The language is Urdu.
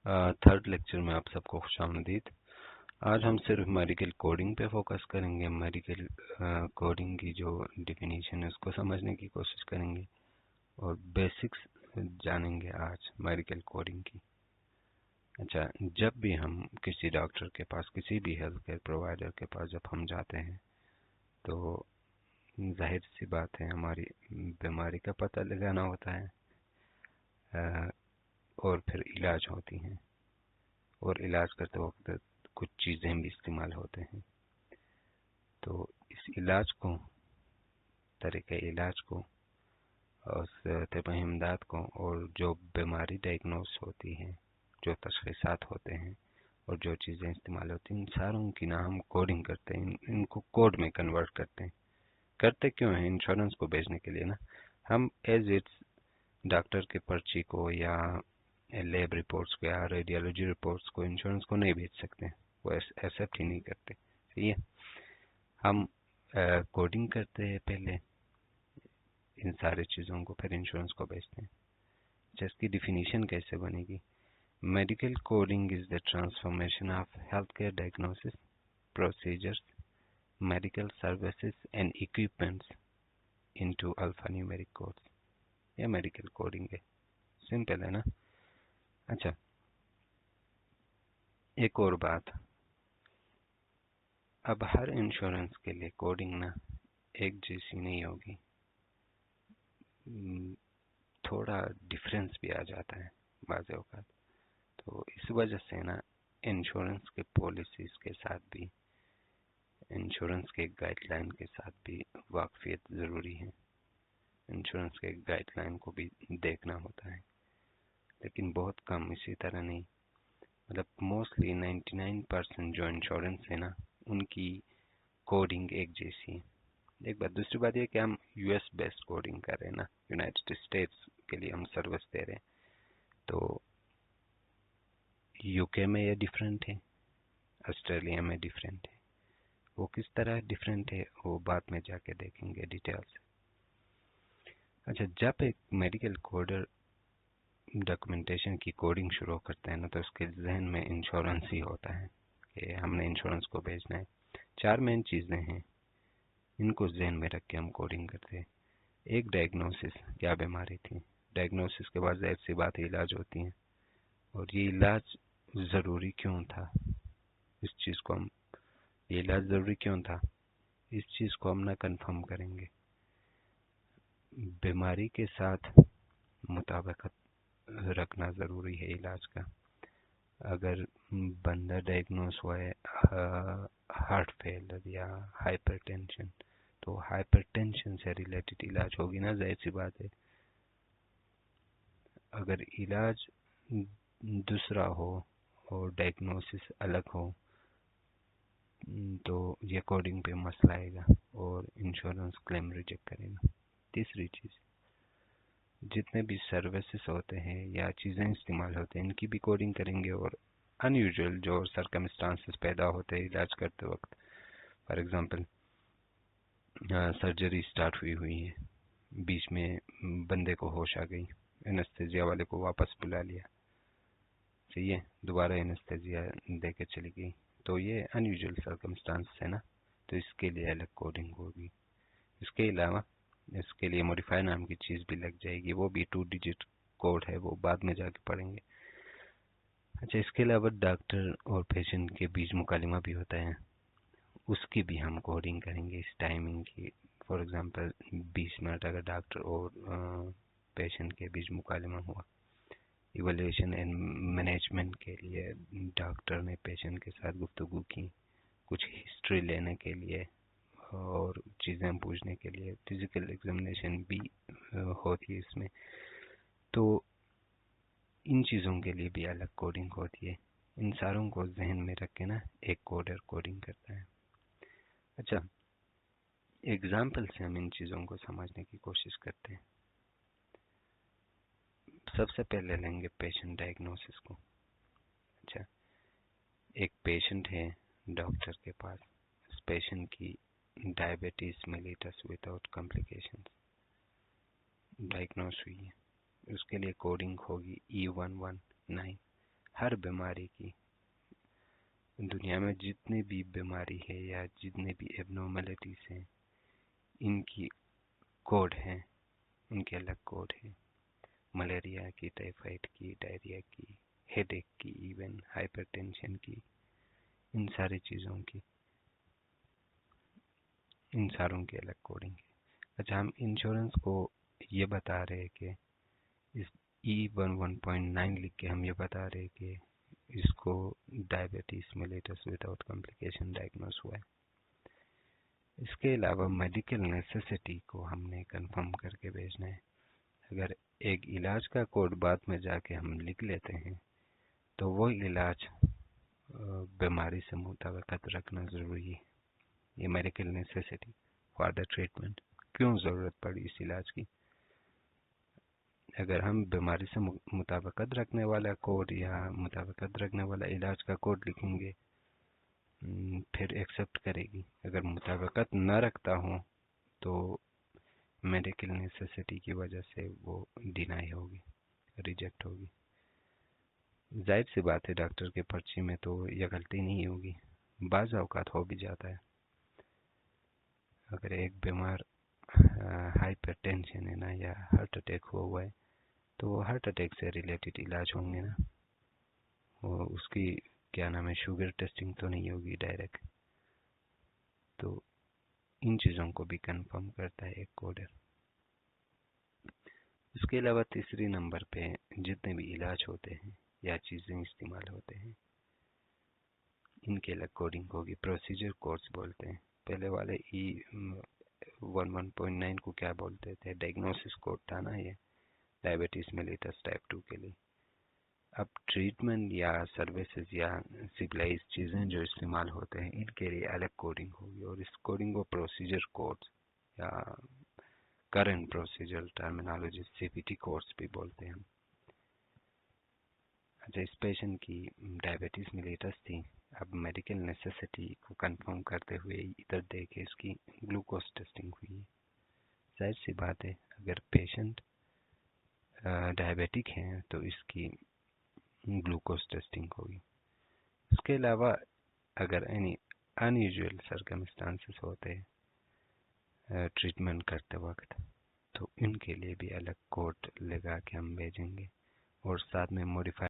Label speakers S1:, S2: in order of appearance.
S1: تھرڈ لیکچر میں آپ سب کو خوش آمدید۔ آج ہم صرف میڈیکل کوڈنگ پہ فوکس کریں گے۔ میڈیکل کوڈنگ کی جو ڈیفینیشن ہے اس کو سمجھنے کی کوشش کریں گے اور بیسکس جانیں گے آج میڈیکل کوڈنگ کی۔ اچھا، جب بھی ہم کسی ڈاکٹر کے پاس، کسی بھی ہیلتھ کیئر پرووائڈر کے پاس جب ہم جاتے ہیں تو ظاہر سی بات ہے ہماری بیماری کا پتہ لگانا ہوتا ہے اور پھر علاج ہوتی ہیں، اور علاج کرتے وقت کچھ چیزیں بھی استعمال ہوتے ہیں۔ تو اس علاج کو، طریقہ علاج کو، اس طب امداد کو، اور جو بیماری ڈائگنوز ہوتی ہے، جو تشخیصات ہوتے ہیں اور جو چیزیں استعمال ہوتی ہیں، ان ساروں کی نہ ہم کوڈنگ کرتے ہیں، ان کو کوڈ میں کنورٹ کرتے ہیں۔ کرتے کیوں ہیں؟ انشورنس کو بیچنے کے لیے نا۔ ہم ایز اٹس ڈاکٹر کے پرچی کو یا لیب رپورٹس کو یا ریڈیولوجی رپورٹس کو انشورنس کو نہیں بیچ سکتے، وہ ایکسیپٹ ہی نہیں کرتے۔ صحیح ہے، ہم کوڈنگ کرتے ہیں پہلے ان سارے چیزوں کو، پھر انشورنس کو بیچتے ہیں۔ اس کی ڈیفینیشن کیسے بنے گی؟ Medical coding is the transformation of health care diagnosis procedures, medical services and equipments into alpha numeric codes. یہ میڈیکل کوڈنگ ہے، سمپل ہے نا۔ اچھا، ایک اور بات، اب ہر انشورنس کے لیے کوڈنگ نا ایک جیسی نہیں ہوگی، تھوڑا ڈفرینس بھی آ جاتا ہے بعض اوقات۔ تو اس وجہ سے نا انشورنس کے پالیسیز کے ساتھ بھی، انشورنس کے گائیڈ لائن کے ساتھ بھی واقفیت ضروری ہے۔ انشورنس کے گائیڈ لائن کو بھی دیکھنا ہوتا ہے، لیکن بہت کم، اسی طرح نہیں۔ مطلب موسٹلی 99% جو انشورنس ہے نا ان کی کوڈنگ ایک جیسی ہے۔ ایک بات، دوسری بات یہ کہ ہم یو ایس بیسڈ کوڈنگ کر رہے ہیں نا، یونائٹڈ اسٹیٹس کے لیے ہم سروس دے رہے ہیں، تو یو کے میں یہ ڈیفرنٹ ہے، آسٹریلیا میں ڈیفرنٹ ہے۔ وہ کس طرح ڈیفرنٹ ہے وہ بعد میں جا کے دیکھیں گے ڈیٹیل سے۔ اچھا، جب ایک میڈیکل کوڈر ڈاکومنٹیشن کی کوڈنگ شروع کرتے ہیں نا تو اس کے ذہن میں انشورنس ہی ہوتا ہے کہ ہم نے انشورنس کو بھیجنا ہے۔ چار مین چیزیں ہیں، ان کو ذہن میں رکھ کے ہم کوڈنگ کرتے ہیں۔ ایک ڈائگنوسس، کیا بیماری تھی، ڈائگنوسس کے بعد ظاہر سی بات علاج ہوتی ہیں، اور یہ علاج ضروری کیوں تھا، اس چیز کو ہم، یہ علاج ضروری کیوں تھا، اس چیز کو ہم نہ کنفرم کریں گے۔ بیماری کے ساتھ مطابقت رکھنا ضروری ہے علاج کا۔ اگر بندہ ڈائگنوز ہوا ہے ہارٹ فیلر یا ہائپر ٹینشن، تو ہائپر ٹینشن سے ریلیٹڈ علاج ہوگی نا، ظاہر سی بات ہے۔ اگر علاج دوسرا ہو اور ڈائگنوسس الگ ہو تو یہ کوڈنگ پہ مسئلہ آئے گا اور انشورنس کلیم ریجیکٹ کرے گا۔ تیسری چیز، جتنے بھی سروسز ہوتے ہیں یا چیزیں استعمال ہوتے ہیں ان کی بھی کوڈنگ کریں گے، اور ان یوزول جو سرکمسٹانسز پیدا ہوتے ہیں علاج کرتے وقت، فار ایگزامپل سرجری سٹارٹ ہوئی ہے، بیچ میں بندے کو ہوش آ گئی، اینستھیزیا والے کو واپس بلا لیا، صحیح ہے، دوبارہ اینستھیزیا دے کے چلی گئی، تو یہ ان یوزول سرکمسٹانس ہے نا، تو اس کے لیے الگ کوڈنگ ہوگی۔ اس کے علاوہ اس کے لیے موڈیفائی نام کی چیز بھی لگ جائے گی، وہ بھی 2 ڈیجٹ کوڈ ہے، وہ بعد میں جا کے پڑھیں گے۔ اچھا، اس کے علاوہ ڈاکٹر اور پیشنٹ کے بیچ مکالمہ بھی ہوتا ہے، اس کی بھی ہم کوڈنگ کریں گے، اس ٹائمنگ کی۔ فار ایگزامپل 20 منٹ اگر ڈاکٹر اور پیشنٹ کے بیچ مکالمہ ہوا، ایویلیویشن اینڈ مینجمنٹ کے لیے ڈاکٹر نے پیشنٹ کے ساتھ گفتگو کی، کچھ ہسٹری لینے کے لیے اور چیزیں پوچھنے کے لیے، فزیکل ایگزامینیشن بھی ہوتی ہے اس میں، تو ان چیزوں کے لیے بھی الگ کوڈنگ ہوتی ہے۔ ان ساروں کو ذہن میں رکھ کے نا ایک کوڈر کوڈنگ کرتا ہے۔ اچھا، ایگزامپل سے ہم ان چیزوں کو سمجھنے کی کوشش کرتے ہیں۔ سب سے پہلے لیں گے پیشنٹ ڈائگنوسس کو۔ اچھا، ایک پیشنٹ ہے ڈاکٹر کے پاس، اس پیشنٹ کی ڈائبٹیز میلیٹس وداؤٹ کمپلیکیشن ڈائگنوز ہوئی ہے، اس کے لیے کوڈنگ ہوگی E119۔ ہر بیماری کی، دنیا میں جتنی بھی بیماری ہے یا جتنے بھی ایبنارملٹیز ہیں، ان کی کوڈ ہیں، ان کے الگ کوڈ ہیں، ملیریا کی، ٹائیفائڈ کی، ڈائریا کی، ہیڈ ایک کی، ایون ہائپر ٹینشن کی، ان ساری چیزوں کی، ان ساروں کی الگ کوڈنگ ہے۔ اچھا، ہم انشورنس کو یہ بتا رہے کہ اس E11.9 لکھ کے ہم یہ بتا رہے کہ اس کو ڈائبٹیز میلیٹس وداؤٹ کمپلیکیشن ڈائگنوز ہوا ہے۔ اس کے علاوہ میڈیکل نیسیسٹی کو ہم نے کنفرم کر کے بھیجنا ہے۔ اگر ایک علاج کا کوڈ بعد میں جا کے ہم لکھ لیتے ہیں تو وہ علاج بیماری سے مطابقت رکھنا ضروری ہے۔ یہ medical necessity for the treatment, کیوں ضرورت پڑی اس علاج کی؟ اگر ہم بیماری سے مطابقت رکھنے والا کوڈ یا مطابقت رکھنے والا علاج کا کوڈ لکھیں گے پھر ایکسیپٹ کرے گی، اگر مطابقت نہ رکھتا ہوں تو میڈیکل نیسیسٹی کی وجہ سے وہ ڈینائی ہوگی، ریجیکٹ ہوگی۔ ظاہر سی بات ہے ڈاکٹر کے پرچی میں تو یہ غلطی نہیں ہوگی، بعض اوقات ہو بھی جاتا ہے۔ اگر ایک بیمار ہائپر ٹینشن ہے نا، یا ہارٹ اٹیک ہوا ہے، تو ہارٹ اٹیک سے ریلیٹڈ علاج ہوں گے نا، وہ اس کی کیا نام ہے، شوگر ٹیسٹنگ تو نہیں ہوگی ڈائریکٹ، تو ان چیزوں کو بھی کنفرم کرتا ہے ایک کوڈر۔ اس کے علاوہ تیسری نمبر پہ جتنے بھی علاج ہوتے ہیں یا چیزیں استعمال ہوتے ہیں ان کے الگ کوڈنگ ہوگی، پروسیجر کوڈز بولتے ہیں۔ پہلے والے E11.9 کو کیا بولتے تھے؟ ڈائگنوسس کوڈ تھا نا، یہ ڈائبٹیز میلیٹس ٹائپ 2 کے لیے۔ اب ٹریٹمنٹ یا سروسز یا سپلائز چیزیں جو استعمال ہوتے ہیں ان کے لیے الگ کوڈنگ ہوگی، اور اس کوڈنگ کو پروسیجر کوڈز یا current procedure terminology CPT codes بھی بولتے ہیں ہم۔ اچھا، اس پیشنٹ کی ڈائبٹیز میلیٹس تھی، اب میڈیکل نیسیسٹی کو کنفرم کرتے ہوئے ادھر دیکھے اس کی گلوکوز ٹیسٹنگ ہوئی ہے۔ ظاہر سی بات ہے اگر پیشنٹ ڈائبیٹک ہیں تو اس کی گلوکوز ٹیسٹنگ ہوگی۔ اس کے علاوہ اگر اینی ان یوزول سرکمسٹانسز ہوتے ٹریٹمنٹ کرتے وقت تو ان کے لیے بھی الگ کوڈ لگا کے ہم بھیجیں گے، اور ساتھ میں موڈیفائی